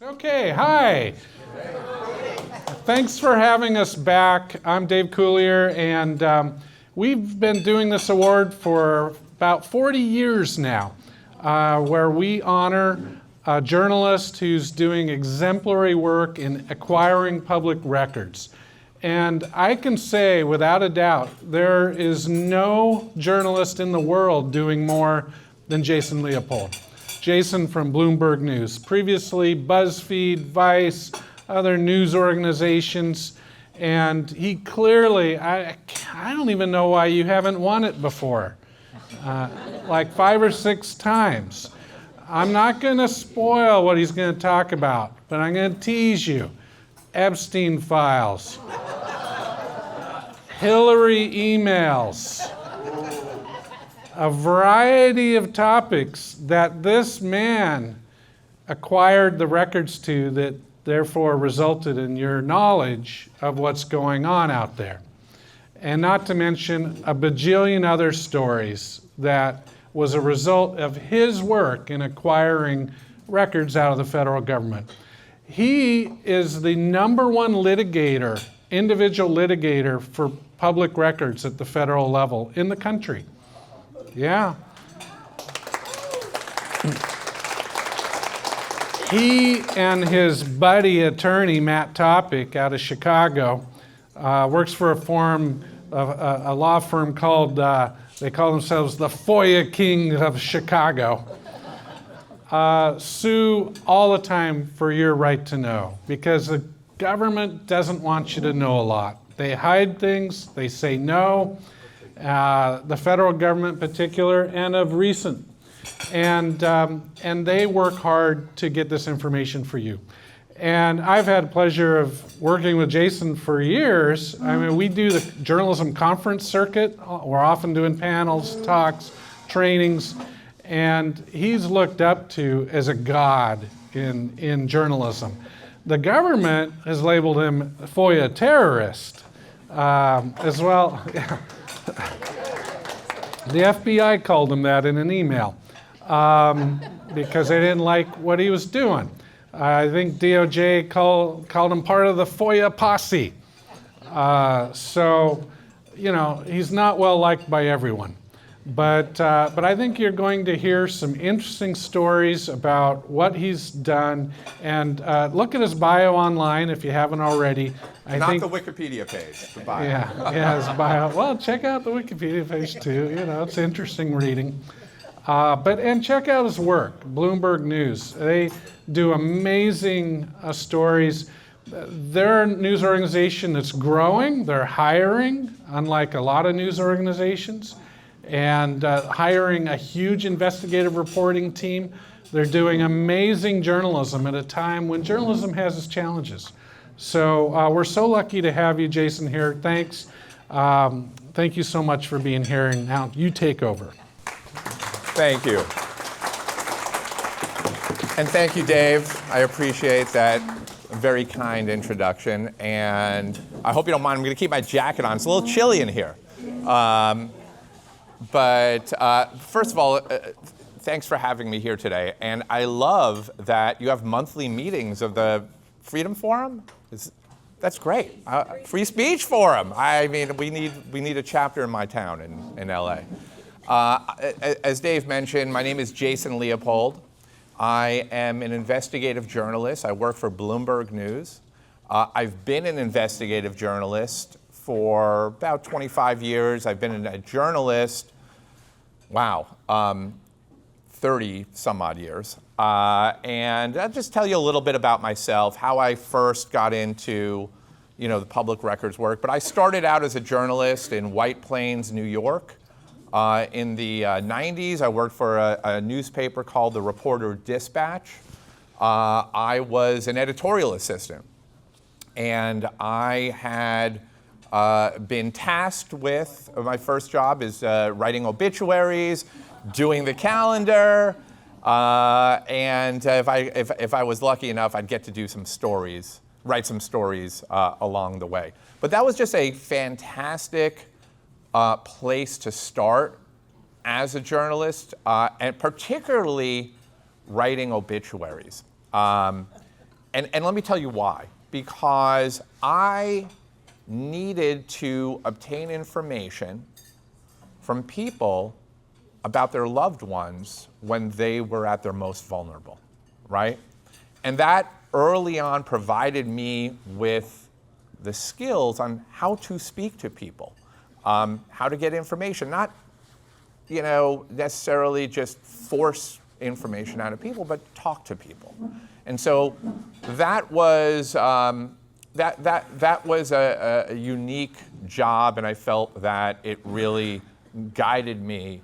Okay, hi. Thanks for having us back. I'm Dave Coulier, and we've been doing this award for about 40 years now, where we honor a journalist who's doing exemplary work in acquiring public records. And I can say without a doubt, there is no journalist in the world doing more than Jason Leopold. Jason from Bloomberg News, previously BuzzFeed, Vice, other news organizations, and he clearly, I don't even know why you haven't won it before, like 5 or 6 times. I'm not going to spoil what he's going to talk about, but I'm going to tease you. Epstein files, Hillary emails, a variety of topics that this man acquired the records to that therefore resulted in your knowledge of what's going on out there. And not to mention a bajillion other stories that was a result of his work in acquiring records out of the federal government. He is the #1 litigator, individual litigator for public records at the federal level in the country. Yeah. He and his buddy attorney, Matt Topic, out of Chicago, works for a law firm called, they call themselves the FOIA King of Chicago. Sue all the time for your right to know, because the government doesn't want you to know a lot. They hide things, they say no. The federal government in particular, and of recent. And they work hard to get this information for you. And I've had the pleasure of working with Jason for years. I mean, we do the journalism conference circuit. We're often doing panels, talks, trainings, and he's looked up to as a god in journalism. The government has labeled him FOIA Terrorist as well. The FBI called him that in an email because they didn't like what he was doing. I think DOJ called him part of the FOIA posse. So, you know, he's not well liked by everyone. But I think you're going to hear some interesting stories about what he's done. And look at his bio online if you haven't already. Not the Wikipedia page, the bio. Yeah, his bio. Well, check out the Wikipedia page too. You know, it's interesting reading. And check out his work, Bloomberg News. They do amazing stories. They're a news organization that's growing. They're hiring, unlike a lot of news organizations, and hiring a huge investigative reporting team. They're doing amazing journalism at a time when journalism has its challenges. So we're so lucky to have you, Jason, here. Thanks. Thank you so much for being here, and now you take over. Thank you. And thank you, Dave. I appreciate that very kind introduction. And I hope you don't mind. I'm going to keep my jacket on. It's a little chilly in here. But first of all, thanks for having me here today. And I love that you have monthly meetings of the Freedom Forum. That's great. Free Speech Forum. I mean, we need a chapter in my town in LA. As Dave mentioned, my name is Jason Leopold. I am an investigative journalist. I work for Bloomberg News. I've been an investigative journalist for about 25 years. I've been a journalist, 30 some odd years. And I'll just tell you a little bit about myself, how I first got into, the public records work. But I started out as a journalist in White Plains, New York. In the 90s, I worked for a newspaper called the Reporter-Dispatch. I was an editorial assistant. And I had been tasked with, my first job is writing obituaries, doing the calendar, and if I was lucky enough, I'd get to do some stories, write some stories along the way. But that was just a fantastic place to start as a journalist, and particularly writing obituaries. And let me tell you why. Because I needed to obtain information from people about their loved ones when they were at their most vulnerable, right? And that early on provided me with the skills on how to speak to people, how to get information, not necessarily just force information out of people, but talk to people. And so that was that was a unique job, and I felt that it really guided me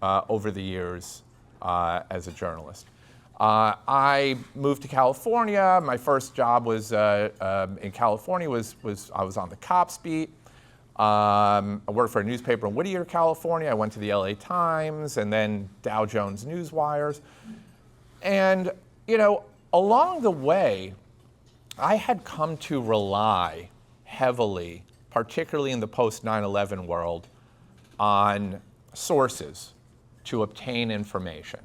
over the years as a journalist. I moved to California. My first job was in California. I was on the cops beat. I worked for a newspaper in Whittier, California. I went to the LA Times and then Dow Jones Newswires. And, along the way, I had come to rely heavily, particularly in the post 9/11 world, on sources to obtain information.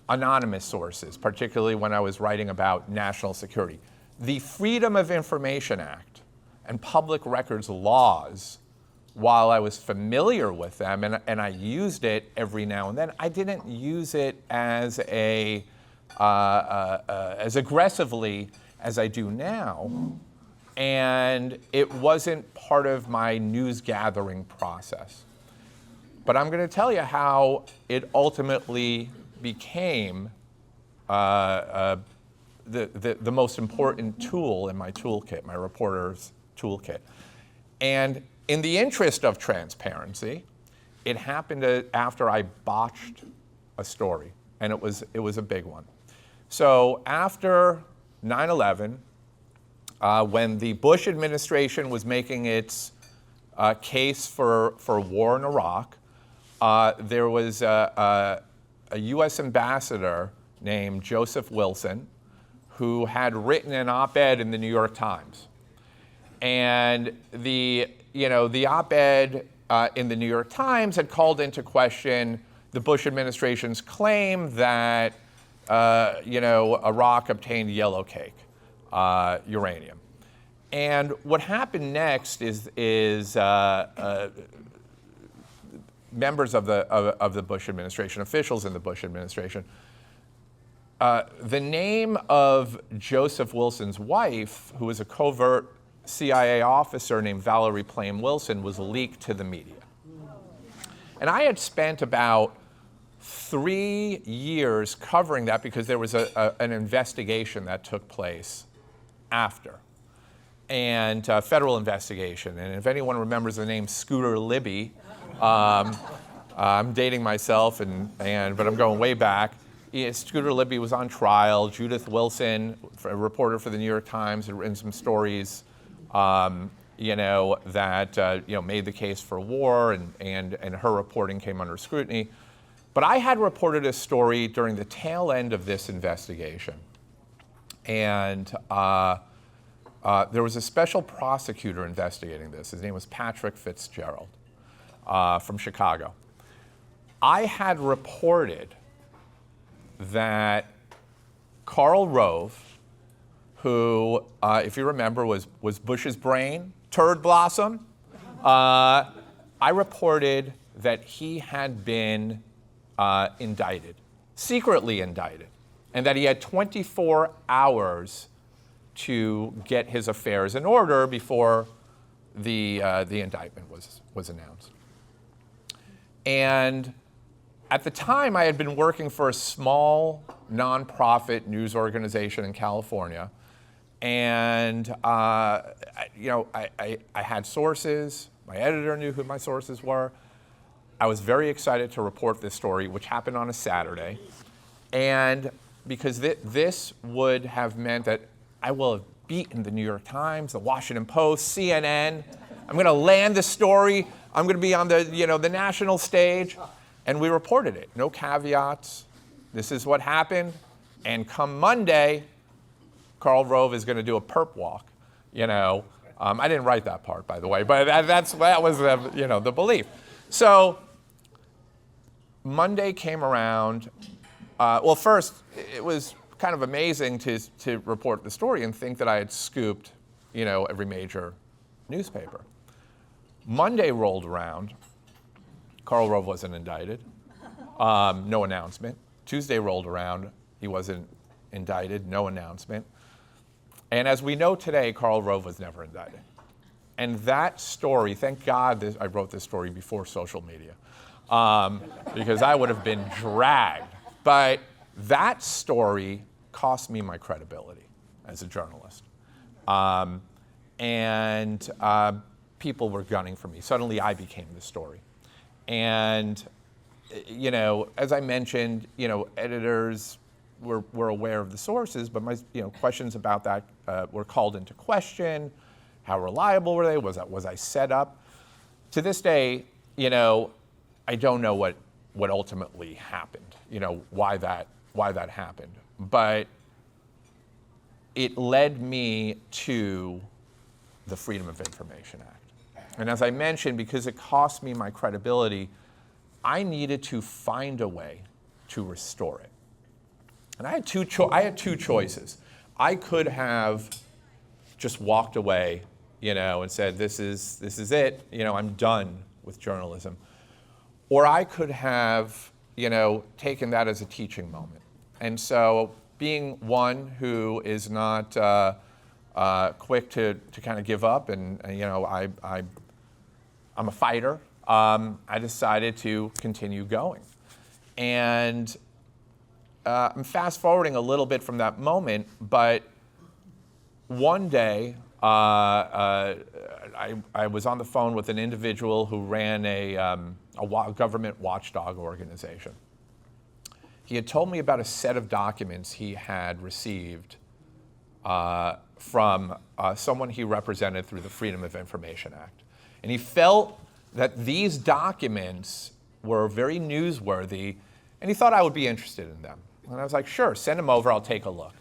Anonymous sources, particularly when I was writing about national security. The Freedom of Information Act and public records laws, while I was familiar with them and I used it every now and then, I didn't use it as aggressively as I do now, and it wasn't part of my news gathering process. But I'm going to tell you how it ultimately became the most important tool in my toolkit, my reporter's toolkit. And in the interest of transparency, it happened after I botched a story, and it was a big one. So after 9/11, when the Bush administration was making its case for war in Iraq, there was a U.S. ambassador named Joseph Wilson who had written an op-ed in the New York Times. And the op-ed in the New York Times had called into question the Bush administration's claim that Iraq obtained yellow cake, uranium. And what happened next is members of the Bush administration, officials in the Bush administration, the name of Joseph Wilson's wife, who was a covert CIA officer named Valerie Plame Wilson, was leaked to the media. And I had spent about 3 years covering that because there was an investigation that took place after, and a federal investigation. And if anyone remembers the name Scooter Libby, I'm dating myself, but I'm going way back. Scooter Libby was on trial. Judith Wilson, a reporter for the New York Times, had written some stories, that made the case for war, and her reporting came under scrutiny. But I had reported a story during the tail end of this investigation, and there was a special prosecutor investigating this. His name was Patrick Fitzgerald from Chicago. I had reported that Karl Rove, who, if you remember, was Bush's brain, turd blossom, I reported that he had been indicted, secretly indicted, and that he had 24 hours to get his affairs in order before the indictment was announced. And at the time, I had been working for a small nonprofit news organization in California, and I had sources. My editor knew who my sources were. I was very excited to report this story, which happened on a Saturday, and because this would have meant that I will have beaten the New York Times, the Washington Post, CNN. I'm going to land the story. I'm going to be on the national stage. And we reported it. No caveats. This is what happened. And come Monday, Karl Rove is going to do a perp walk. I didn't write that part, by the way, but that was the belief. So Monday came around. Well, first, it was kind of amazing to report the story and think that I had scooped, every major newspaper. Monday rolled around. Karl Rove wasn't indicted. No announcement. Tuesday rolled around. He wasn't indicted. No announcement. And as we know today, Karl Rove was never indicted. And that story, thank God I wrote this story before social media, because I would have been dragged. But that story cost me my credibility as a journalist. And people were gunning for me. Suddenly I became the story. And, as I mentioned, editors were aware of the sources, but my questions about that were called into question. How reliable were they? Was I set up? To this day, I don't know what ultimately happened. Why that happened, but it led me to the Freedom of Information Act. And as I mentioned, because it cost me my credibility, I needed to find a way to restore it. And I had two choices. I could have just walked away, and said, this is it, I'm done with journalism. Or I could have, taken that as a teaching moment. And so being one who is not quick to kind of give up, and I'm a fighter, I decided to continue going. And I'm fast forwarding a little bit from that moment, but one day I was on the phone with an individual who ran a government watchdog organization. He had told me about a set of documents he had received from someone he represented through the Freedom of Information Act. And he felt that these documents were very newsworthy, and he thought I would be interested in them. And I was like, sure, send them over, I'll take a look.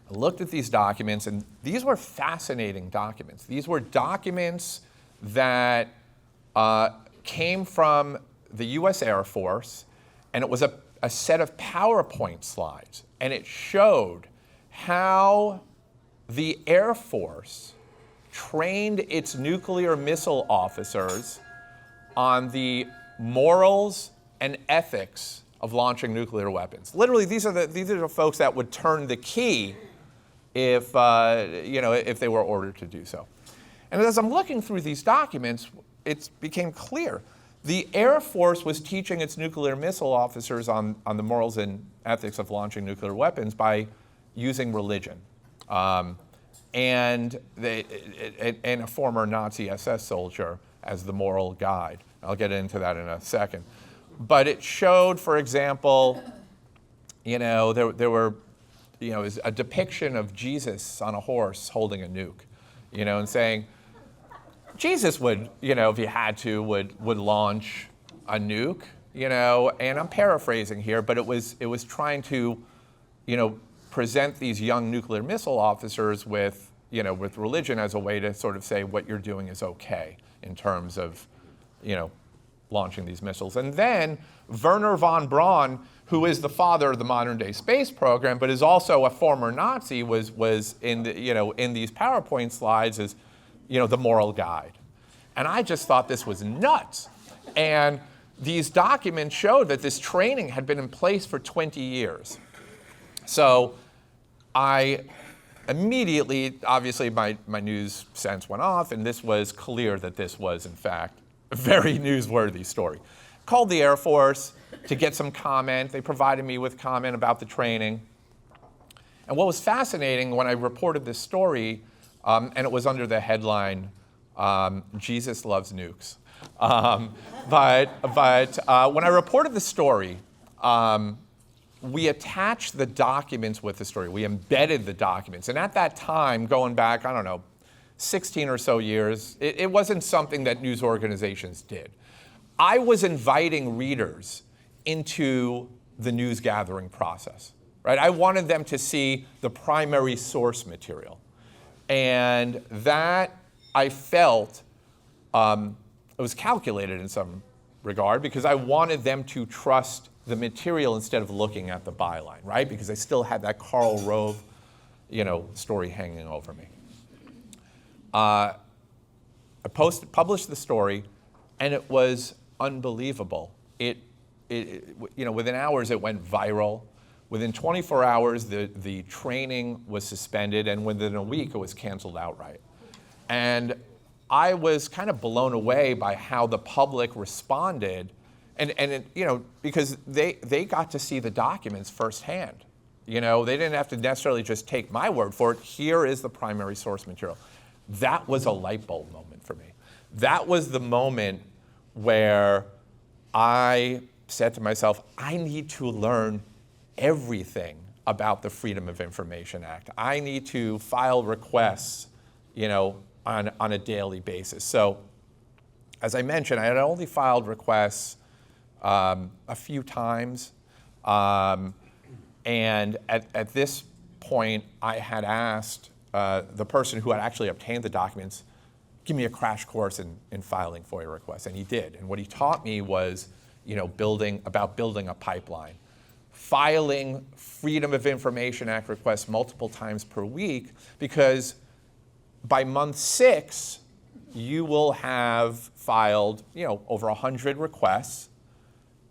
I looked at these documents, and these were fascinating documents. These were documents that came from the US Air Force, and it was a set of PowerPoint slides. And it showed how the Air Force trained its nuclear missile officers on the morals and ethics of launching nuclear weapons. Literally, these are the folks that would turn the key if they were ordered to do so. And as I'm looking through these documents, it became clear. The Air Force was teaching its nuclear missile officers on the morals and ethics of launching nuclear weapons by using religion. And a former Nazi SS soldier as the moral guide. I'll get into that in a second. But it showed, for example, there were, a depiction of Jesus on a horse holding a nuke, and saying, Jesus would, if he had to, would launch a nuke, and I'm paraphrasing here, but it was trying to, present these young nuclear missile officers with religion as a way to sort of say what you're doing is okay in terms of, launching these missiles. And then Wernher von Braun, who is the father of the modern day space program, but is also a former Nazi, was in these PowerPoint slides as, the moral guide. And I just thought this was nuts. And these documents showed that this training had been in place for 20 years. So I immediately, obviously my news sense went off, and this was clear that this was, in fact, a very newsworthy story. Called the Air Force to get some comment. They provided me with comment about the training. And what was fascinating when I reported this story, and it was under the headline, Jesus Loves Nukes. But when I reported the story, we attached the documents with the story. We embedded the documents. And at that time, going back, 16 or so years, it wasn't something that news organizations did. I was inviting readers into the news gathering process, right? I wanted them to see the primary source material. And that, I felt, it was calculated in some regard, because I wanted them to trust the material instead of looking at the byline, right? Because I still had that Karl Rove, story hanging over me. I published the story, and it was unbelievable. Within hours it went viral. Within 24 hours, the training was suspended, and within a week it was canceled outright. And I was kind of blown away by how the public responded, because they got to see the documents firsthand. They didn't have to necessarily just take my word for it. Here is the primary source material. That was a light bulb moment for me. That was the moment where I said to myself, I need to learn everything about the Freedom of Information Act. I need to file requests, on a daily basis. So, as I mentioned, I had only filed requests a few times. And at this point, I had asked the person who had actually obtained the documents, give me a crash course in filing FOIA requests, and he did. And what he taught me was, building a pipeline. Filing Freedom of Information Act requests multiple times per week, because by month 6, you will have filed, over 100 requests,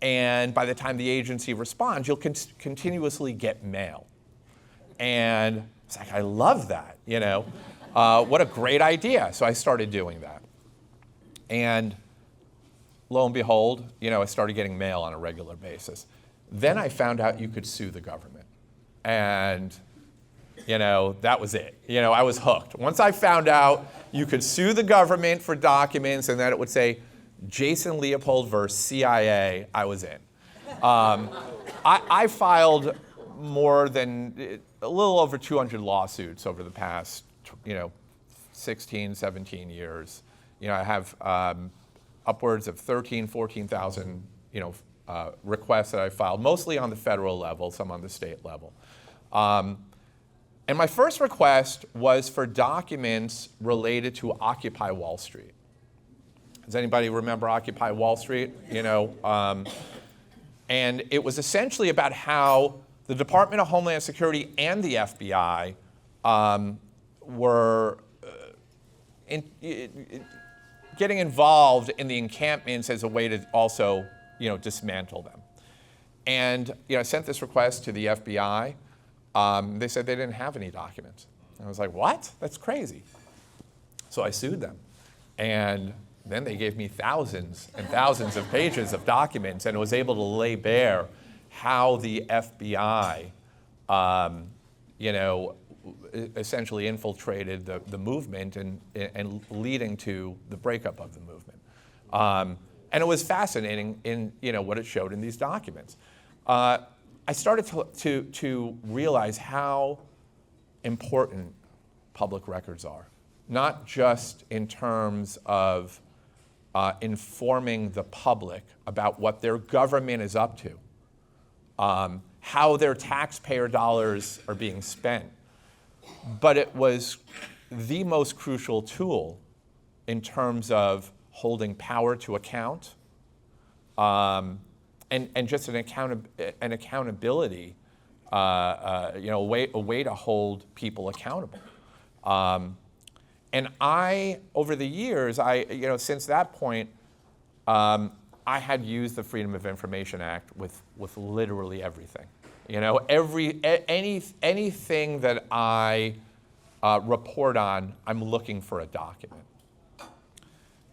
and by the time the agency responds, you'll continuously get mail. And it's like, I love that, what a great idea. So I started doing that. And lo and behold, I started getting mail on a regular basis. Then I found out you could sue the government. And, that was it. I was hooked. Once I found out you could sue the government for documents and that it would say Jason Leopold versus CIA, I was in. I filed more than a little over 200 lawsuits over the past, 16, 17 years. I have upwards of 14,000, requests that I filed, mostly on the federal level, some on the state level. And my first request was for documents related to Occupy Wall Street. Does anybody remember Occupy Wall Street? And it was essentially about how the Department of Homeland Security and the FBI were getting involved in the encampments as a way to also, dismantle them. And I sent this request to the FBI. They said they didn't have any documents. I was like, what? That's crazy. So I sued them. And then they gave me thousands and thousands of pages of documents, and was able to lay bare how the FBI, essentially infiltrated the movement and leading to the breakup of the movement. And it was fascinating in what it showed in these documents. I started to realize how important public records are, not just in terms of informing the public about what their government is up to, how their taxpayer dollars are being spent, but it was the most crucial tool in terms of holding power to account, and just an accountability, a way to hold people accountable. And over the years, since that point, I had used the Freedom of Information Act with literally everything. Anything that I report on, I'm looking for a document.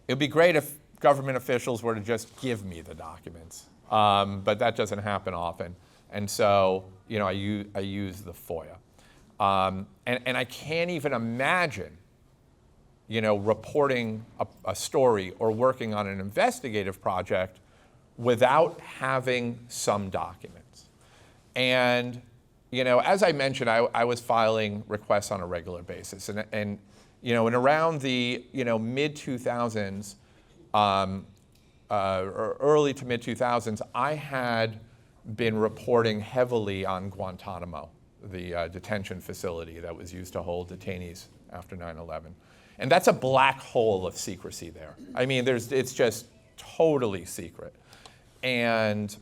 It would be great if government officials were to just give me the documents, but that doesn't happen often. And so, I use the FOIA. And I can't even imagine, reporting a story or working on an investigative project without having some documents. And, as I mentioned, I was filing requests on a regular basis. And around the, mid-2000s, or early to mid-2000s, I had been reporting heavily on Guantanamo, the detention facility that was used to hold detainees after 9/11. And that's a black hole of secrecy there. I mean, it's just totally secret. And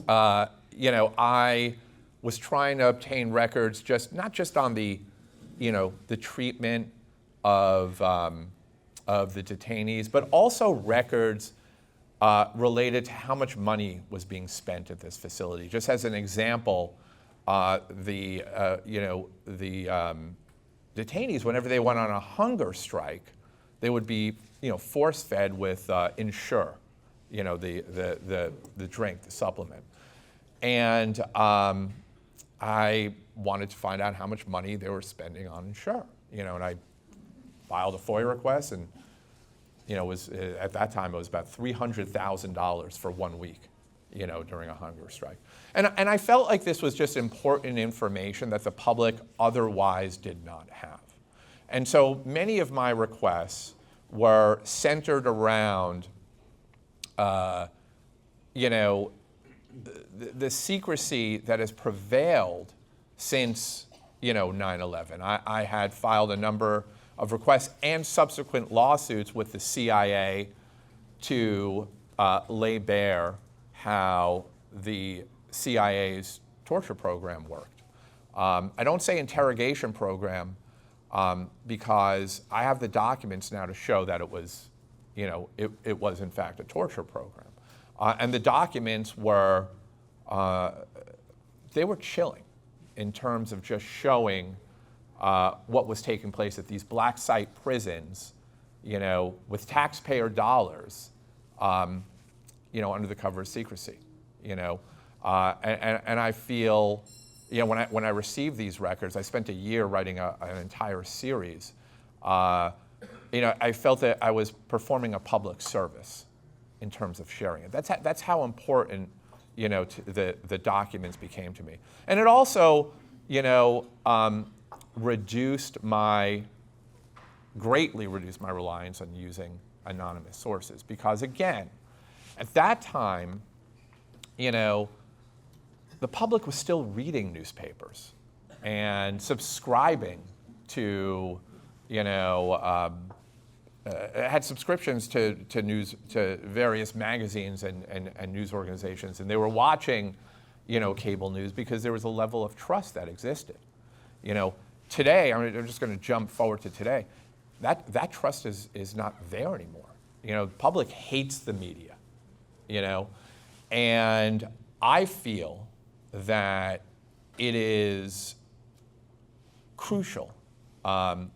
I was trying to obtain records not just on the treatment of the detainees, but also records related to how much money was being spent at this facility. Just as an example, the detainees, whenever they went on a hunger strike, they would be force-fed with Ensure, the drink, the supplement. And I wanted to find out how much money they were spending on Ensure, and I filed a FOIA request, and at that time it was about $300,000 for 1 week, during a hunger strike. And I felt like this was just important information that the public otherwise did not have. And so many of my requests were centered around, the secrecy that has prevailed since, 9/11. I had filed a number of requests and subsequent lawsuits with the CIA to lay bare how the CIA's torture program worked. I don't say interrogation program because I have the documents now to show that it was in fact a torture program. And the documents were, they were chilling in terms of just showing what was taking place at these black site prisons, with taxpayer dollars, under the cover of secrecy, And I feel, when I received these records, I spent a year writing an entire series. I felt that I was performing a public service in terms of sharing it. That's how important, the documents became to me. And it also, greatly reduced my reliance on using anonymous sources. Because again, at that time, the public was still reading newspapers and subscribing to, had subscriptions to various magazines and news organizations, and they were watching, cable news because there was a level of trust that existed. Today, I'm just going to jump forward to today. That trust is not there anymore. The public hates the media, and I feel that it is crucial,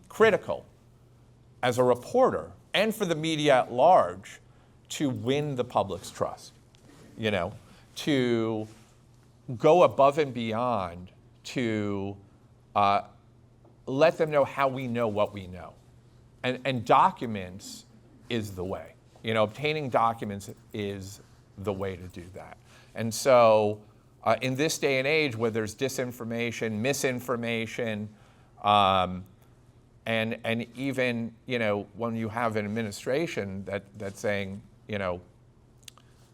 critical, as a reporter and for the media at large, to win the public's trust, to go above and beyond to let them know how we know what we know. And documents is the way. Obtaining documents is the way to do that. And so in this day and age where there's disinformation, misinformation, and even, when you have an administration that's saying,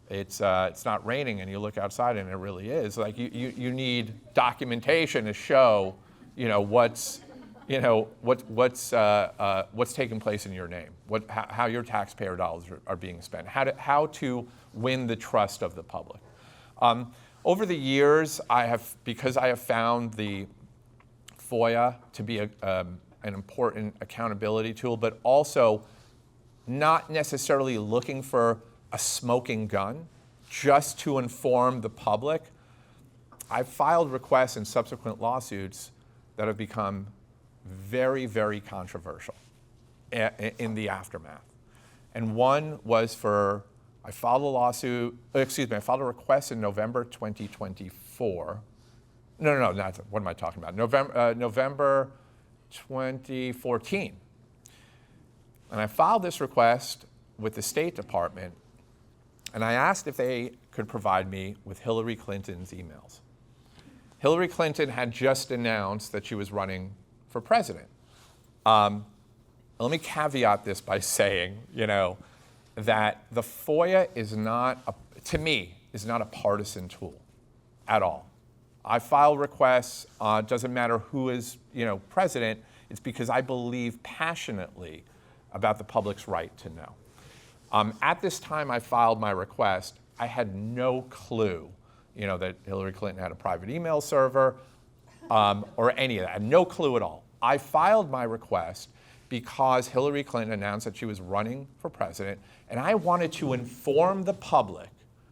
it's not raining, and you look outside and it really is, like you need documentation to show, what's taking place in your name, how your taxpayer dollars are being spent, how to win the trust of the public. Over the years, because I have found the FOIA to be an important accountability tool, but also not necessarily looking for a smoking gun just to inform the public, I've filed requests and subsequent lawsuits that have become very, very controversial in the aftermath. And one was I filed a request in November 2024. No, what am I talking about? November 2014. And I filed this request with the State Department, and I asked if they could provide me with Hillary Clinton's emails. Hillary Clinton had just announced that she was running for president. Let me caveat this by saying, that the FOIA is not a partisan tool at all. I file requests, doesn't matter who is, president, it's because I believe passionately about the public's right to know. At this time I filed my request, I had no clue that Hillary Clinton had a private email server or any of that. I had no clue at all. I filed my request because Hillary Clinton announced that she was running for president, and I wanted to inform the public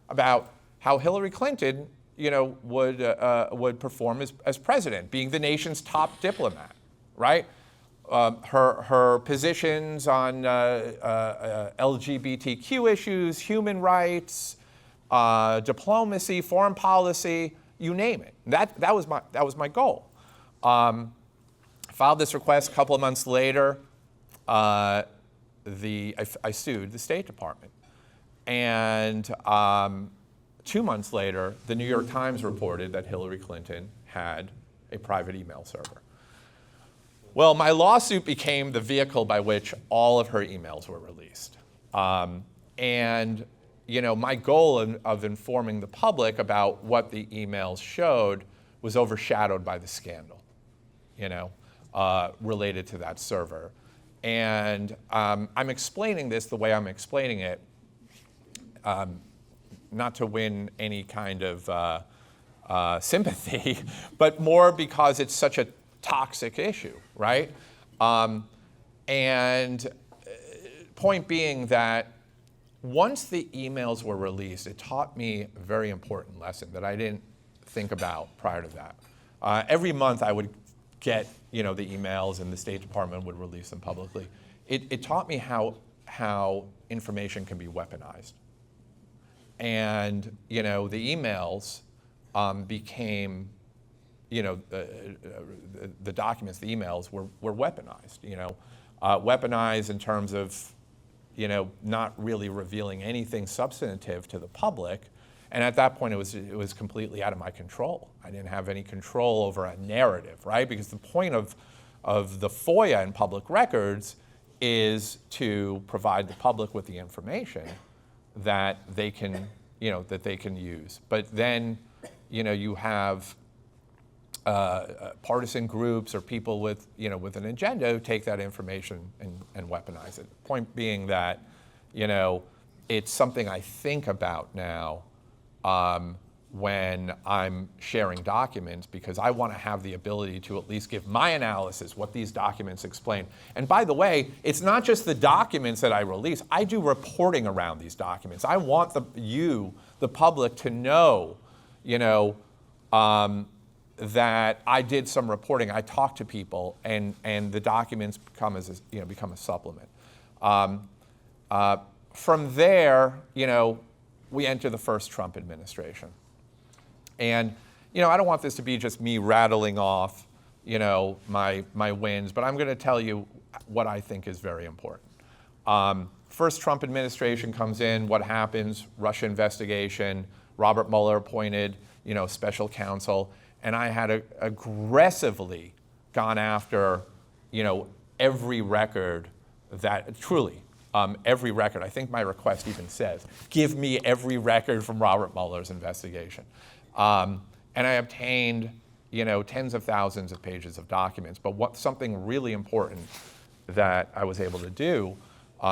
about how Hillary Clinton, would perform as president, being the nation's top diplomat, right? Her positions on LGBTQ issues, human rights, diplomacy, foreign policy, you name it. That was my goal. Filed this request. A couple of months later, I sued the State Department, and 2 months later, the New York Times reported that Hillary Clinton had a private email server. Well, my lawsuit became the vehicle by which all of her emails were released. And my goal of informing the public about what the emails showed was overshadowed by the scandal, related to that server. And I'm explaining this the way I'm explaining it, not to win any kind of sympathy, but more because it's such a toxic issue, right? And point being that once the emails were released, it taught me a very important lesson that I didn't think about prior to that. Every month I would get, the emails, and the State Department would release them publicly. It taught me how information can be weaponized. And, the emails became, the documents, the emails were weaponized, weaponized in terms of, not really revealing anything substantive to the public. And at that point, it was completely out of my control. I didn't have any control over a narrative, right? Because the point of the FOIA and public records is to provide the public with the information that they can, use. But then, you have partisan groups or people with an agenda who take that information and weaponize it. Point being that, it's something I think about now when I'm sharing documents, because I want to have the ability to at least give my analysis, what these documents explain. And by the way, it's not just the documents that I release. I do reporting around these documents. I want the public, to know, that I did some reporting. I talked to people, and the documents become a supplement. From there, we enter the first Trump administration. And, I don't want this to be just me rattling off, my wins, but I'm going to tell you what I think is very important. First Trump administration comes in, what happens? Russia investigation, Robert Mueller appointed, special counsel, and I had aggressively gone after, every record that, truly, every record. I think my request even says, give me every record from Robert Mueller's investigation. And I obtained, tens of thousands of pages of documents. But something really important that I was able to do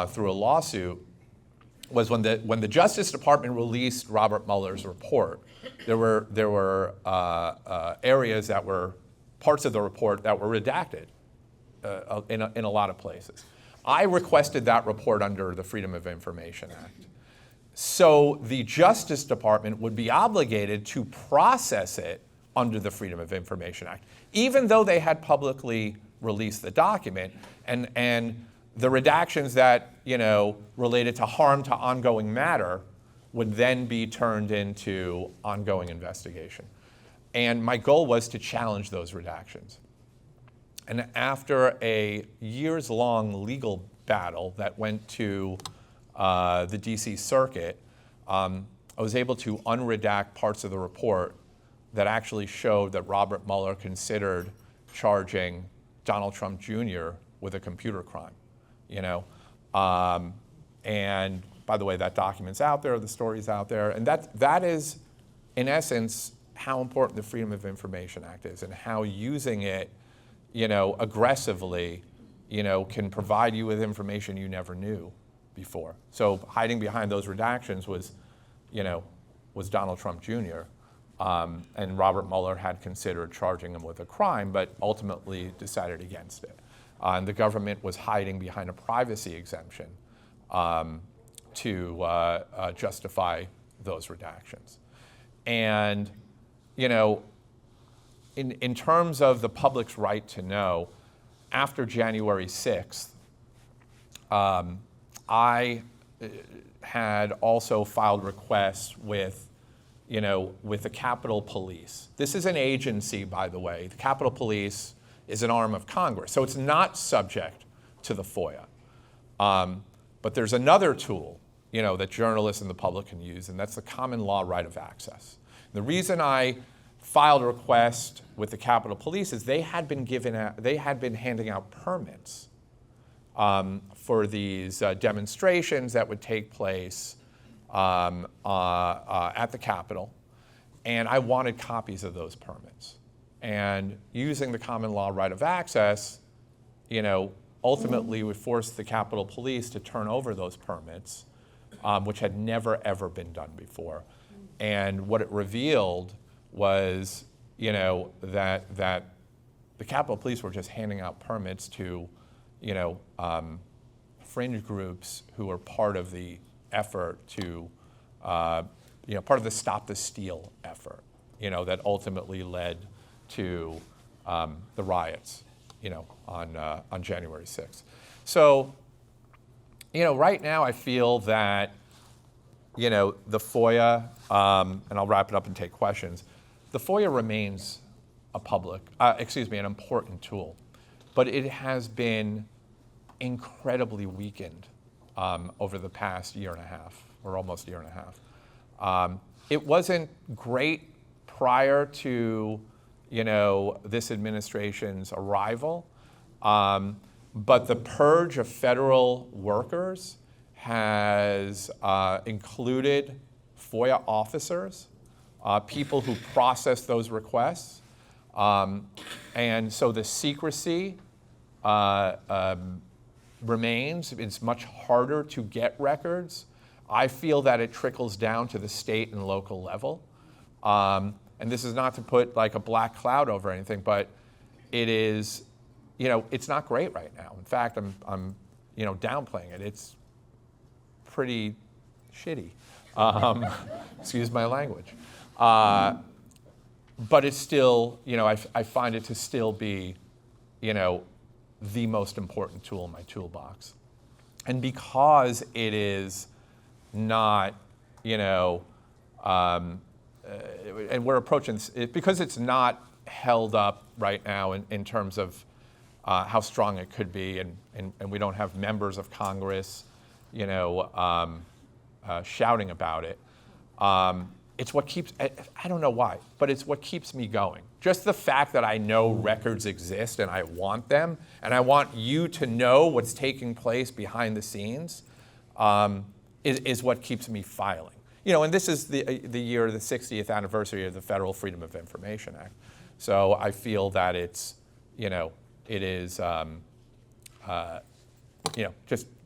through a lawsuit was when the Justice Department released Robert Mueller's report, there were areas that were parts of the report that were redacted in a lot of places. I requested that report under the Freedom of Information Act. So the Justice Department would be obligated to process it under the Freedom of Information Act, even though they had publicly released the document, and the redactions that related to harm to ongoing matter would then be turned into ongoing investigation. And my goal was to challenge those redactions. And after a years-long legal battle that went to the DC Circuit, I was able to unredact parts of the report that actually showed that Robert Mueller considered charging Donald Trump Jr. with a computer crime. And by the way, that document's out there, the story's out there, and that is, in essence, how important the Freedom of Information Act is, and how using it, aggressively, can provide you with information you never knew before. So hiding behind those redactions was Donald Trump Jr. And Robert Mueller had considered charging him with a crime, but ultimately decided against it. And the government was hiding behind a privacy exemption to justify those redactions. And, you know, in terms of the public's right to know, after January 6th, I had also filed requests with the Capitol Police. This is an agency, by the way. The Capitol Police is an arm of Congress, so it's not subject to the FOIA. But there's another tool, that journalists and the public can use, and that's the common law right of access. The reason I filed a request with the Capitol Police is they had been handing out permits for these demonstrations that would take place at the Capitol, and I wanted copies of those permits. And using the common law right of access, ultimately would force the Capitol Police to turn over those permits, which had never, ever been done before. And what it revealed was, that the Capitol Police were just handing out permits to, fringe groups who were part of the effort to, part of the Stop the Steal effort, that ultimately led to the riots, on January 6th. So, right now I feel that, the FOIA, and I'll wrap it up and take questions. The FOIA remains an important tool, but it has been incredibly weakened over the past year and a half, or almost year and a half. It wasn't great prior to, this administration's arrival, but the purge of federal workers has included FOIA officers, people who process those requests, and so the secrecy remains. It's much harder to get records. I feel that it trickles down to the state and local level. And this is not to put like a black cloud over anything, but it is, it's not great right now. In fact, I'm downplaying it. It's pretty shitty. Excuse my language. But it's still, I find it to still be, the most important tool in my toolbox. And because it is not, and we're approaching this, because it's not held up right now in terms of how strong it could be, and we don't have members of Congress, shouting about it. It's what keeps, I don't know why, but it's what keeps me going. Just the fact that I know records exist and I want them, and I want you to know what's taking place behind the scenes, is what keeps me filing. And this is the year, the 60th anniversary of the Federal Freedom of Information Act. So I feel that it's, it is,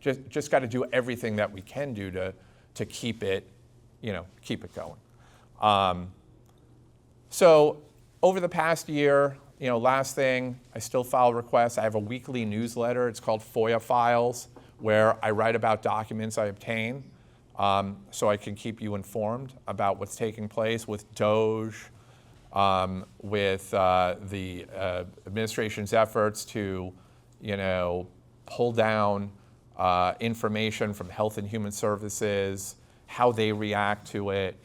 just got to do everything that we can do to keep it, keep it going. So over the past year, last thing, I still file requests. I have a weekly newsletter. It's called FOIA Files, where I write about documents I obtain, so I can keep you informed about what's taking place with DOJ, with the administration's efforts to, pull down information from Health and Human Services, how they react to it,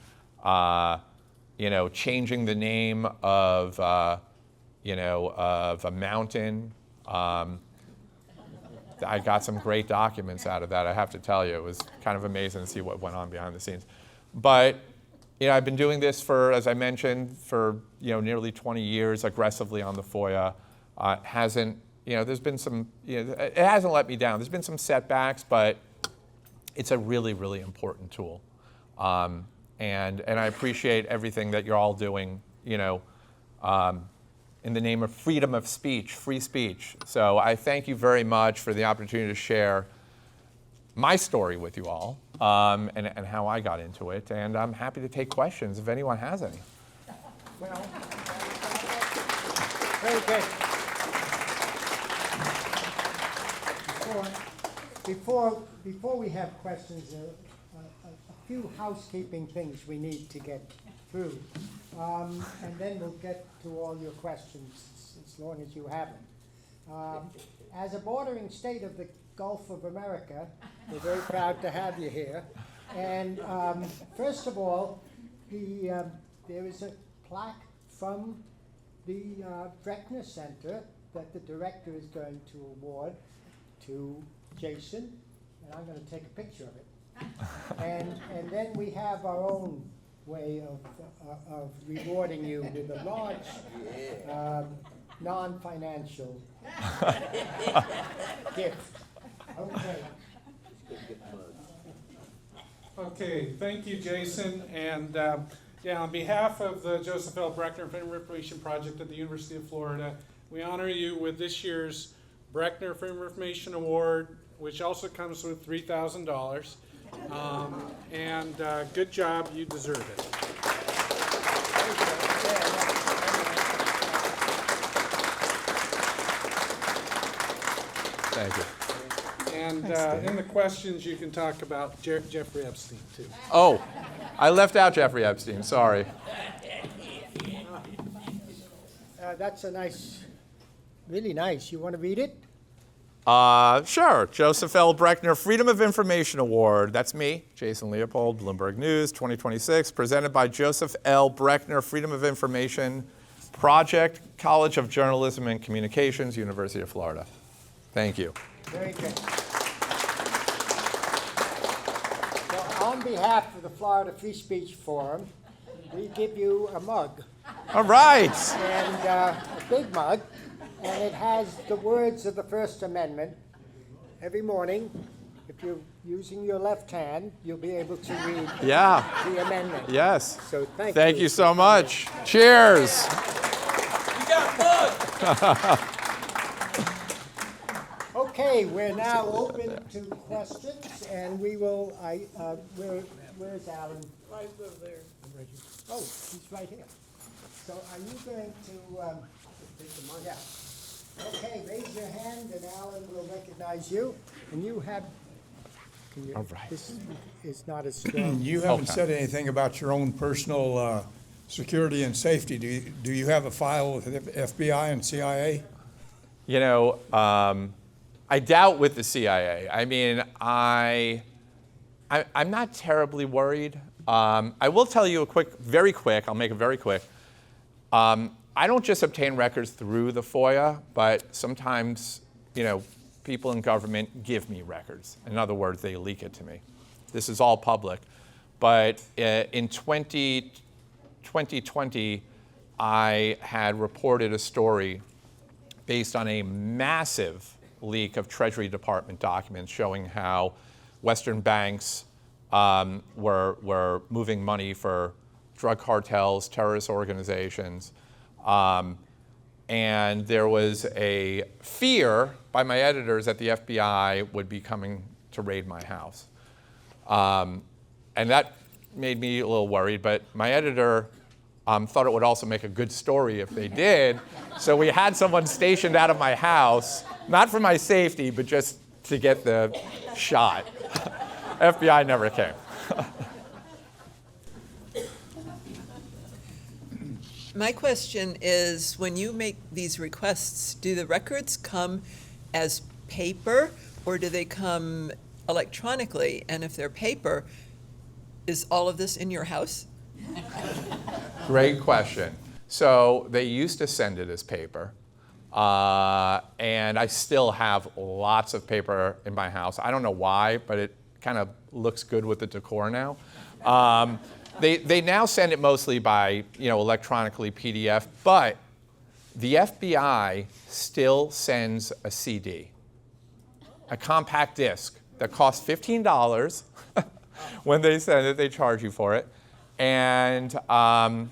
changing the name of, of a mountain. I got some great documents out of that, I have to tell you. It was kind of amazing to see what went on behind the scenes. But, I've been doing this for, as I mentioned, for, nearly 20 years, aggressively on the FOIA. Hasn't, there's been some, it hasn't let me down. There's been some setbacks, but it's a really, really important tool. And I appreciate everything that you're all doing, in the name of freedom of speech, free speech. So I thank you very much for the opportunity to share my story with you all, and how I got into it. And I'm happy to take questions if anyone has any. Well, very good. Before we have questions, a few housekeeping things we need to get through. And then we'll get to all your questions as long as you have them. As a bordering state of the Gulf of America, we're very proud to have you here. And first of all, there is a plaque from the Brechner Center that the director is going to award to Jason, and I'm going to take a picture of it. And then we have our own way of rewarding you with a large non-financial gift. Okay. Okay, thank you, Jason. And yeah, on behalf of the Joseph L. Brechner Freedom of Information Project at the University of Florida, we honor you with this year's Brechner Freedom of Information Award, which also comes with $3,000. And good job, you deserve it. Thank you. And in the questions, you can talk about Jeffrey Epstein, too. Oh, I left out Jeffrey Epstein, sorry. That's a nice, really nice. You want to read it? Sure. Joseph L. Brechner Freedom of Information Award. That's me, Jason Leopold, Bloomberg News 2026, presented by Joseph L. Brechner Freedom of Information Project, College of Journalism and Communications, University of Florida. Thank you. Very good. So on behalf of the Florida Free Speech Forum, we give you a mug. All right. And a big mug, and it has the words of the First Amendment. Every morning, if you're using your left hand, you'll be able to read the amendment. Yes. So Thank you so much. Cheers. You got mug. Okay, we're now open to questions, and we will. Where's Alan? Right over there. Oh, he's right here. So are you going to, yeah. Okay, raise your hand and Alan will recognize you. And you have, All right. this is not as strong. You haven't Okay. said anything about your own personal security and safety. Do you have a file with the FBI and CIA? You know, I doubt with the CIA. I mean, I'm not terribly worried. I will tell you very quick, I'll make it very quick. I don't just obtain records through the FOIA, but sometimes, you know, people in government give me records. In other words, they leak it to me. This is all public. But in 2020, I had reported a story based on a massive leak of Treasury Department documents showing how Western banks were moving money for drug cartels, terrorist organizations. And there was a fear by my editors that the FBI would be coming to raid my house. And that made me a little worried, but my editor thought it would also make a good story if they did. So we had someone stationed out of my house, not for my safety, but just to get the shot. FBI never came. My question is, when you make these requests, do the records come as paper or do they come electronically? And if they're paper, is all of this in your house? Great question. So they used to send it as paper, and I still have lots of paper in my house. I don't know why, but it kind of looks good with the decor now. They now send it mostly by, electronically PDF, but the FBI still sends a CD, a compact disc that costs $15 when they send it. They charge you for it, and I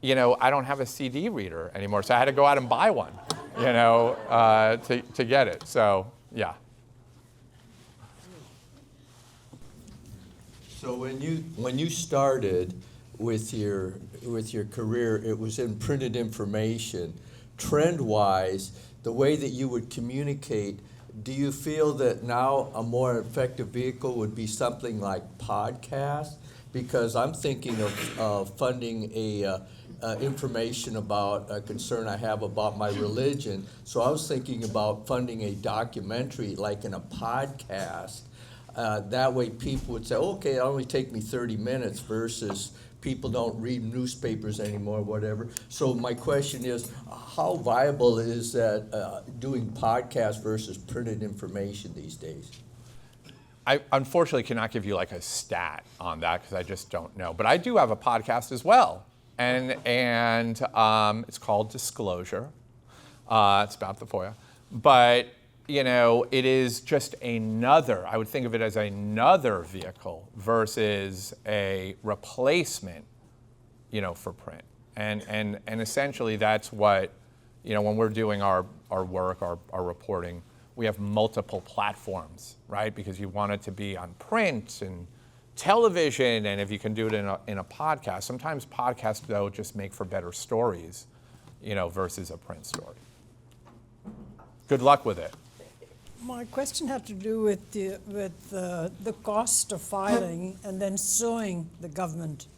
don't have a CD reader anymore, so I had to go out and buy one, to get it. So yeah. So when you started, with your career, it was in printed information. Trend-wise, the way that you would communicate, do you feel that now a more effective vehicle would be something like podcast? Because I'm thinking of funding information about a concern I have about my religion. So I was thinking about funding a documentary like in a podcast. That way people would say, okay, it'll only take me 30 minutes versus people don't read newspapers anymore, whatever. So my question is, how viable is that doing podcast versus printed information these days? I unfortunately cannot give you like a stat on that because I just don't know. But I do have a podcast as well, and it's called Disclosure. It's about the FOIA, but it is just another. I would think of it as another vehicle versus a replacement, for print. And essentially that's what, when we're doing our work, our reporting. We have multiple platforms, right? Because you want it to be on print and television, and if you can do it in a podcast. Sometimes podcasts, though, just make for better stories, versus a print story. Good luck with it. My question had to do with the cost of filing and then suing the government,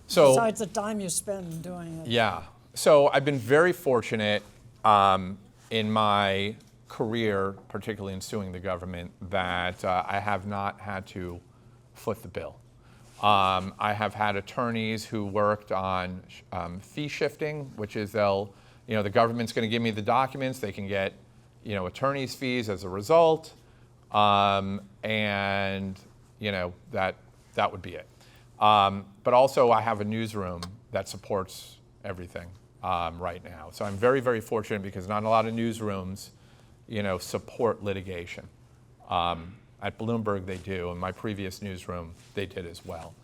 So, besides the time you spend doing it. yeah. So I've been very fortunate in my career, particularly in suing the government, that I have not had to foot the bill. I have had attorneys who worked on fee shifting, which is the government's going to give me the documents, they can get, attorney's fees as a result, and that would be it. But also I have a newsroom that supports everything right now. So I'm very, very fortunate because not a lot of newsrooms support litigation. At Bloomberg they do, in my previous newsroom they did as well.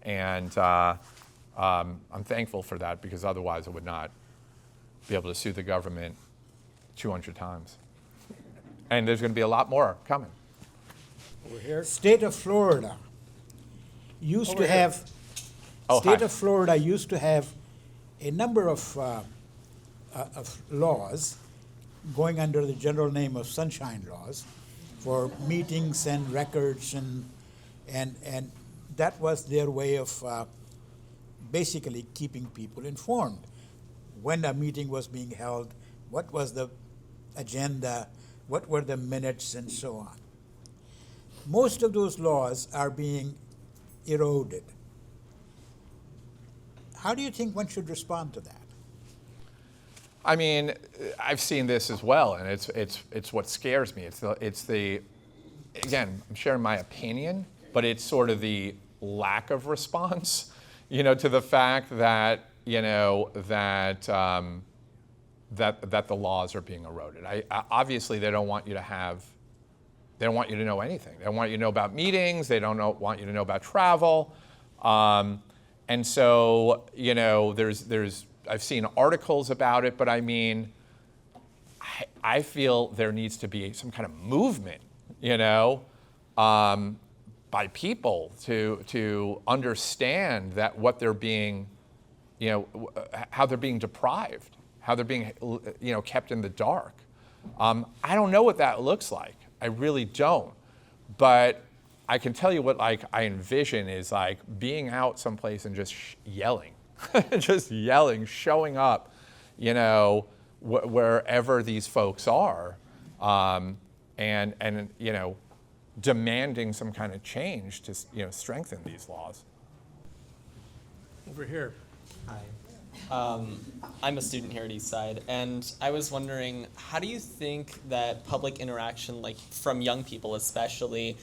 And I'm thankful for that because otherwise I would not be able to sue the government 200 times. And there's going to be a lot more coming. Over here. State of Florida used to have, Hi. of Florida used to have a number of laws going under the general name of sunshine laws for meetings and records and that was their way of basically keeping people informed. When a meeting was being held, what was the agenda, what were the minutes, and so on. Most of those laws are being eroded. How do you think one should respond to that? I mean, I've seen this as well, and it's what scares me. It's the again, I'm sharing my opinion, but it's sort of the lack of response, to the fact that that the laws are being eroded. Obviously they don't want you to know anything. They don't want you to know about meetings. They don't want you to know about travel, and so there's. I've seen articles about it, but I mean, I feel there needs to be some kind of movement, by people to understand that what they're being, how they're being deprived, how they're being, kept in the dark. I don't know what that looks like. I really don't. But I can tell you what I envision is being out someplace and just yelling. Just yelling, showing up, wherever these folks are, and demanding some kind of change to strengthen these laws. Over here. Hi. I'm a student here at Eastside, and I was wondering, how do you think that public interaction, from young people especially,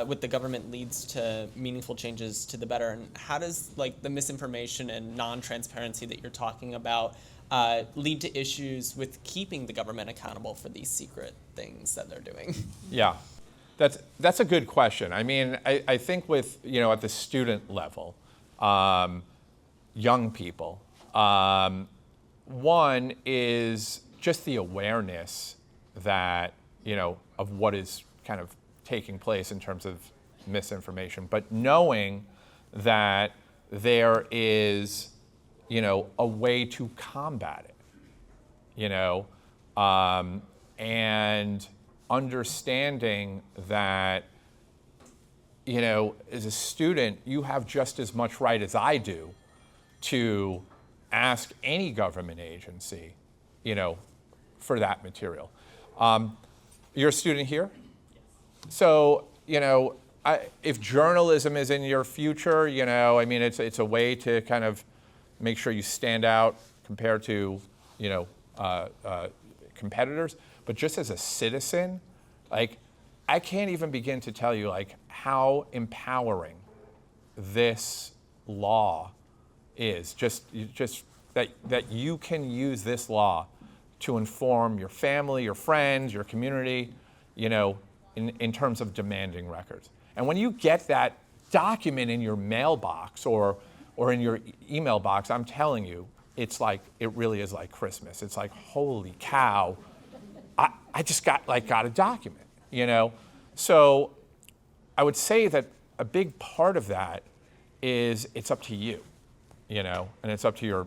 with the government leads to meaningful changes to the better, and how does the misinformation and non-transparency that you're talking about lead to issues with keeping the government accountable for these secret things that they're doing? Yeah, that's a good question. I mean, I think with at the student level, young people, one is just the awareness that of what is kind of taking place in terms of misinformation, but knowing that there is, a way to combat it, and understanding that, as a student, you have just as much right as I do to ask any government agency, for that material. You're a student here? So, if journalism is in your future, it's a way to kind of make sure you stand out compared to, competitors. But just as a citizen, I can't even begin to tell you, how empowering this law is. Just that you can use this law to inform your family, your friends, your community, in terms of demanding records. And when you get that document in your mailbox or in your email box, I'm telling you, it really is like Christmas. It's like, holy cow, I just got a document, So I would say that a big part of that is it's up to you, and it's up to your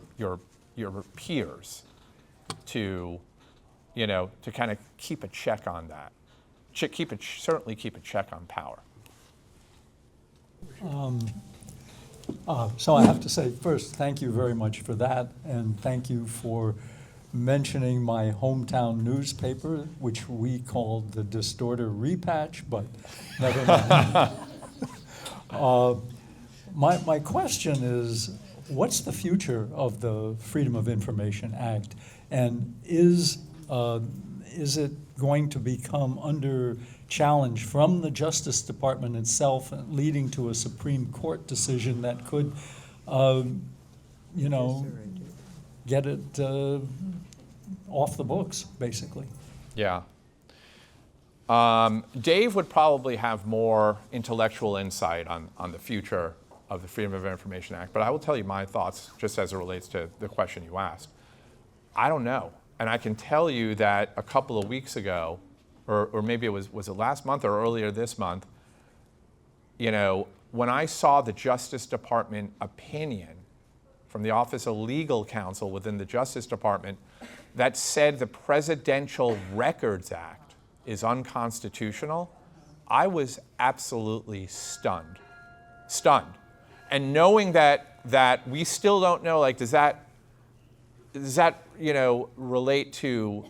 peers to kind of keep a check on that. Certainly keep a check on power. So I have to say, first, thank you very much for that, and thank you for mentioning my hometown newspaper, which we called the Distorter Repatch, but never mind. My question is, what's the future of the Freedom of Information Act, and is it going to become under challenge from the Justice Department itself, leading to a Supreme Court decision that could, get it off the books, basically? Yeah. Dave would probably have more intellectual insight on the future of the Freedom of Information Act, but I will tell you my thoughts just as it relates to the question you asked. I don't know. And I can tell you that a couple of weeks ago, or maybe it was it last month or earlier this month, when I saw the Justice Department opinion from the Office of Legal Counsel within the Justice Department that said the Presidential Records Act is unconstitutional, I was absolutely stunned. And knowing that we still don't know, does that relate to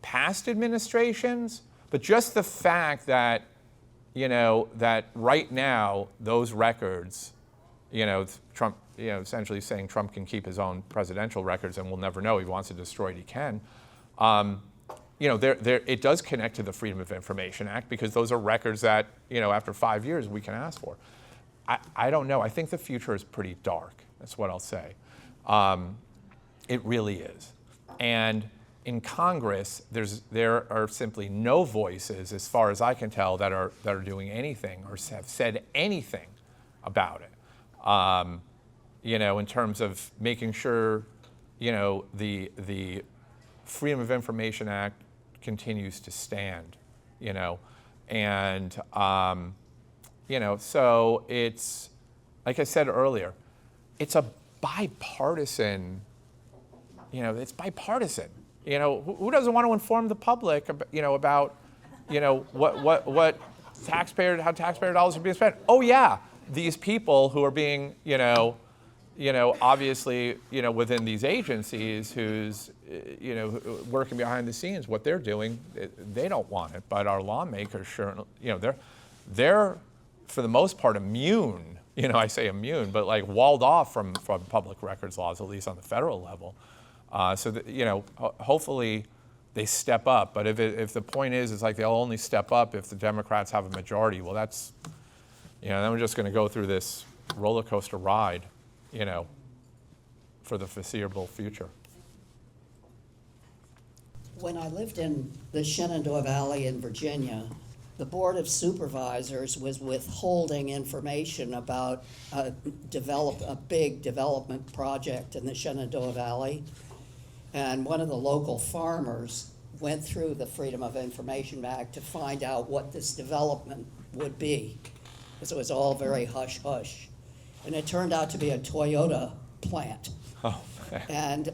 past administrations? But just the fact that, that right now those records, Trump, essentially saying Trump can keep his own presidential records and we'll never know. He wants to destroy it, he can. It does connect to the Freedom of Information Act because those are records that, after 5 years we can ask for. I don't know. I think the future is pretty dark. That's what I'll say. It really is. And in Congress, there are simply no voices, as far as I can tell, that are doing anything or have said anything about it. In terms of making sure, the Freedom of Information Act continues to stand, and so it's, like I said earlier, it's a bipartisan. It's bipartisan. Who doesn't want to inform the public, about, what how taxpayer dollars are being spent? Oh yeah, these people who are being, obviously, within these agencies, who's, working behind the scenes, what they're doing, they don't want it. But our lawmakers sure, they're for the most part immune. I say immune, but walled off from public records laws, at least on the federal level. So that, hopefully they step up. But if the point is they'll only step up if the Democrats have a majority, well, that's, then we're just going to go through this roller coaster ride, for the foreseeable future. When I lived in the Shenandoah Valley in Virginia, the Board of Supervisors was withholding information about a big development project in the Shenandoah Valley. And one of the local farmers went through the Freedom of Information Act to find out what this development would be, because it was all very hush-hush. and it turned out to be a Toyota plant. Oh, And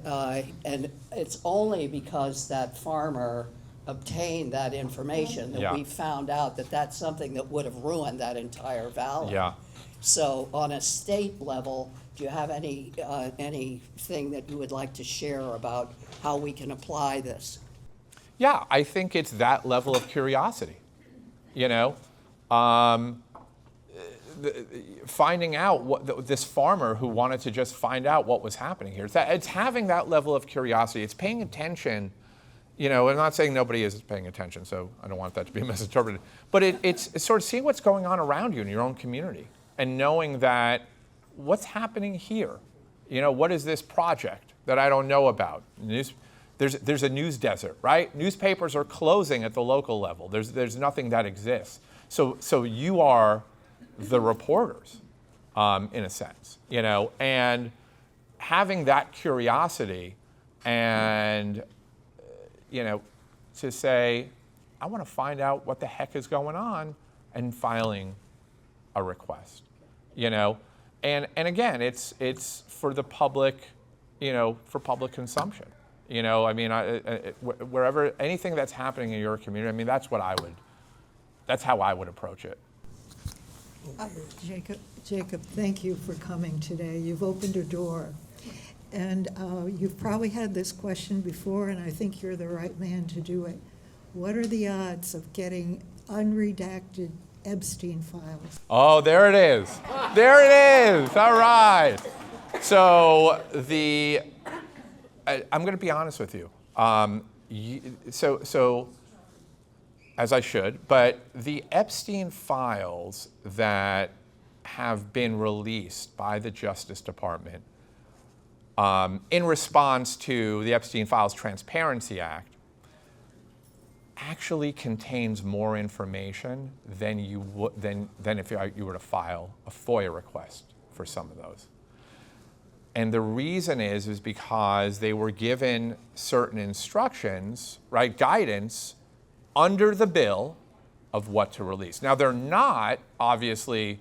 it's only because that farmer obtained that information that Yeah. we found out that that's something that would have ruined that entire valley. yeah. So on a state level, do you have anything that you would like to share about how we can apply this? Yeah, I think it's that level of curiosity, you know? Finding out what this farmer who wanted to just find out what was happening here. It's having that level of curiosity. It's paying attention. You know, I'm not saying nobody is paying attention, so I don't want that to be misinterpreted. But it's sort of seeing what's going on around you in your own community and knowing that what's happening here. You know, what is this project that I don't know about? There's a news desert, right? Newspapers are closing at the local level. There's nothing that exists. So you are the reporters, in a sense, you know, and having that curiosity and, you know, to say, I want to find out what the heck is going on and filing a request, you know, and again, it's for the public, you know, for public consumption, you know, I mean, wherever, anything that's happening in your community, I mean, that's how I would approach it. Jacob, thank you for coming today. You've opened a door. And you've probably had this question before, and I think you're the right man to do it. What are the odds of getting unredacted Epstein files? Oh, there it is. There it is. All right. So I'm going to be honest with you. So as I should, but the Epstein files that have been released by the Justice Department in response to the Epstein Files Transparency Act actually contains more information than if you were to file a FOIA request for some of those. And the reason is because they were given certain instructions, right, guidance under the bill of what to release. Now, they're not obviously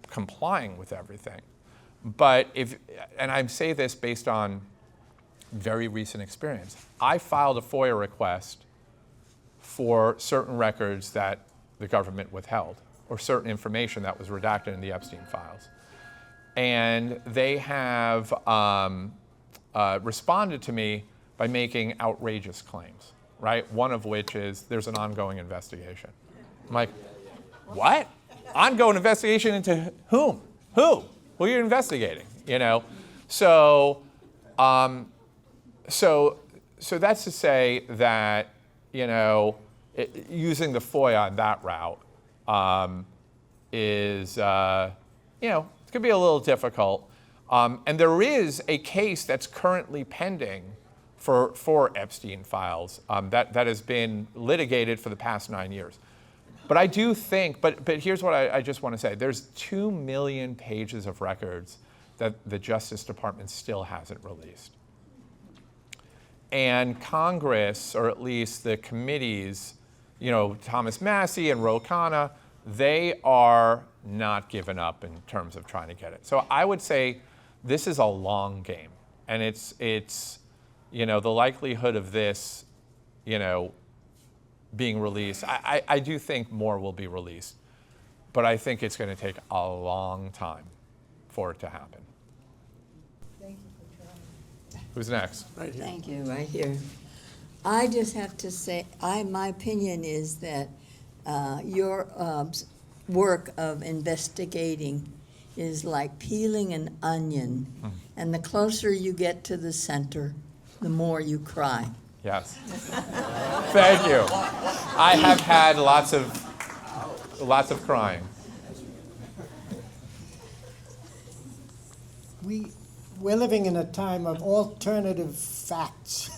complying with everything, but and I say this based on very recent experience. I filed a FOIA request for certain records that the government withheld or certain information that was redacted in the Epstein files. And they have responded to me by making outrageous claims, right? One of which is there's an ongoing investigation. I'm like, what? Ongoing investigation into whom? Who? Who are you investigating? You know? So that's to say that, you know, using the FOIA on that route is, you know, it's going to be a little difficult. And there is a case that's currently pending for Epstein files that has been litigated for the past 9 years. But I do think, but here's what I just want to say. There's 2 million pages of records that the Justice Department still hasn't released. And Congress, or at least the committees, you know, Thomas Massey and Ro Khanna, they are not giving up in terms of trying to get it. So I would say this is a long game. And it's you know, the likelihood of this, you know, being released, I do think more will be released. But I think it's going to take a long time for it to happen. Thank you for trying. Who's next? Thank you, right here. I just have to say, my opinion is that your work of investigating is like peeling an onion, and the closer you get to the center, the more you cry. Yes. Thank you. I have had lots of crying. We're living in a time of alternative facts.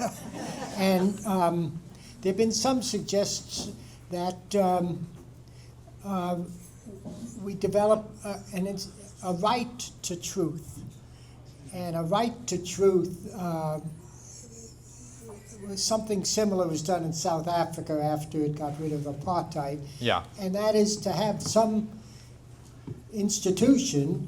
And there have been some suggestions that we develop a right to truth. And a right to truth, something similar was done in South Africa after it got rid of apartheid. Yeah. And that is to have some institution,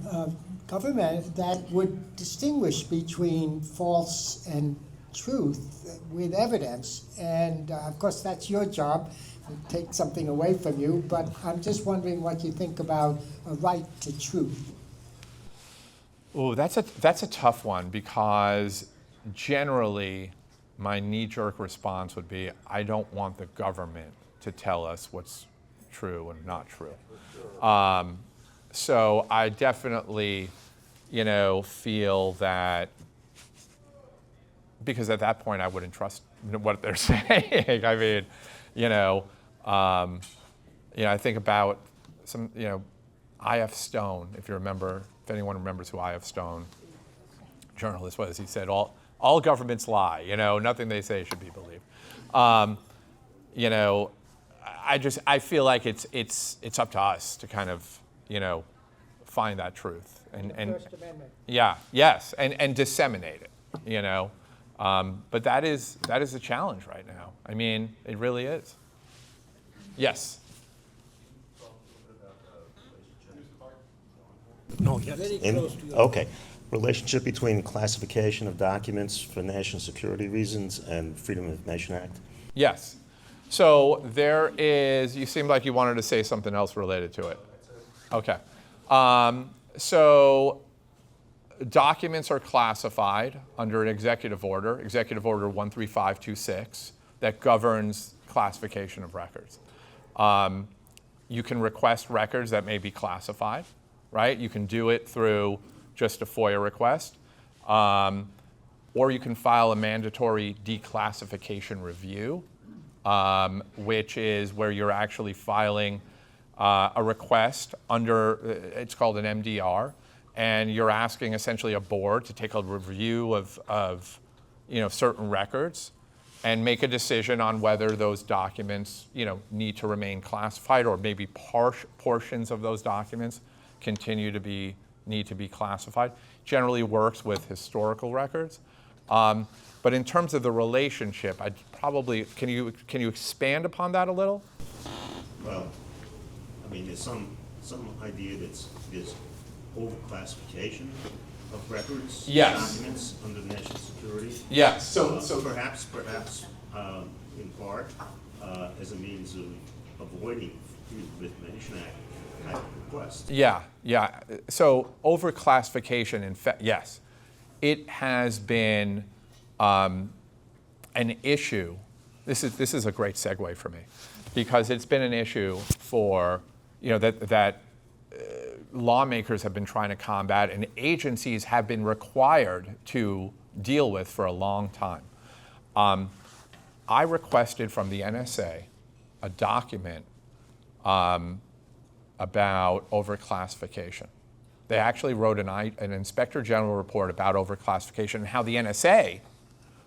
government that would distinguish between false and truth with evidence. And of course, that's your job. I'll take something away from you, but I'm just wondering what you think about a right to truth. Oh, that's a tough one, because generally my knee-jerk response would be, I don't want the government to tell us what's true and not true. So I definitely, feel that, because at that point I wouldn't trust what they're saying. I mean, I think about some, I.F. Stone, if anyone remembers who I.F. Stone, journalist, was. He said, all governments lie, nothing they say should be believed. I feel like it's up to us to kind of, find that truth and First Amendment. yeah, yes, and disseminate it, but that is a challenge right now. I mean, it really is. Yes. No, yes. Okay. Relationship between classification of documents for national security reasons and Freedom of Information Act? Yes. So there is, you seemed like you wanted to say something else related to it. Okay. So documents are classified under an executive order, Executive Order 13526, that governs classification of records. You can request records that may be classified, right? You can do it through just a FOIA request, or you can file a mandatory declassification review, which is where you're actually filing a request under, it's called an MDR, and you're asking essentially a board to take a review of certain records and make a decision on whether those documents need to remain classified, or maybe portions of those documents need to be classified. Generally works with historical records. But in terms of the relationship, I'd probably, can you expand upon that a little? Well, I mean, there's some idea that there's overclassification of records, Yes. documents under national security. Yes. So perhaps, in part, as a means of avoiding Freedom of Information Act type requests. Yeah. So overclassification, in fact, yes, it has been an issue. This is a great segue for me, because it's been an issue for that lawmakers have been trying to combat, and agencies have been required to deal with for a long time. I requested from the NSA a document about overclassification. They actually wrote an Inspector General report about overclassification and how the NSA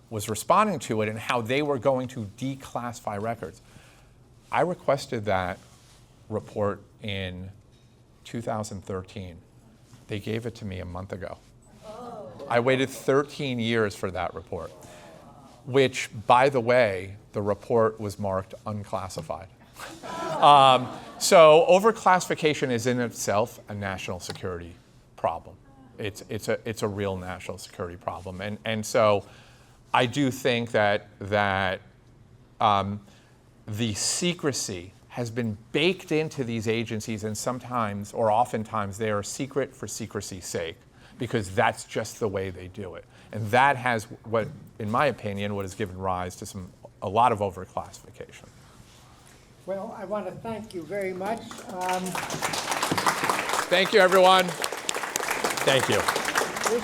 was responding to it and how they were going to declassify records. I requested that report in 2013. They gave it to me a month ago. I waited 13 years for that report, which, by the way, the report was marked unclassified. So overclassification is in itself a national security problem. It's a real national security problem, and so I do think that the secrecy has been baked into these agencies, and sometimes, or oftentimes, they are secret for secrecy's sake, because that's just the way they do it. And that has what, in my opinion, what has given rise to a lot of overclassification. Well, I want to thank you very much. Thank you, everyone. Thank you. This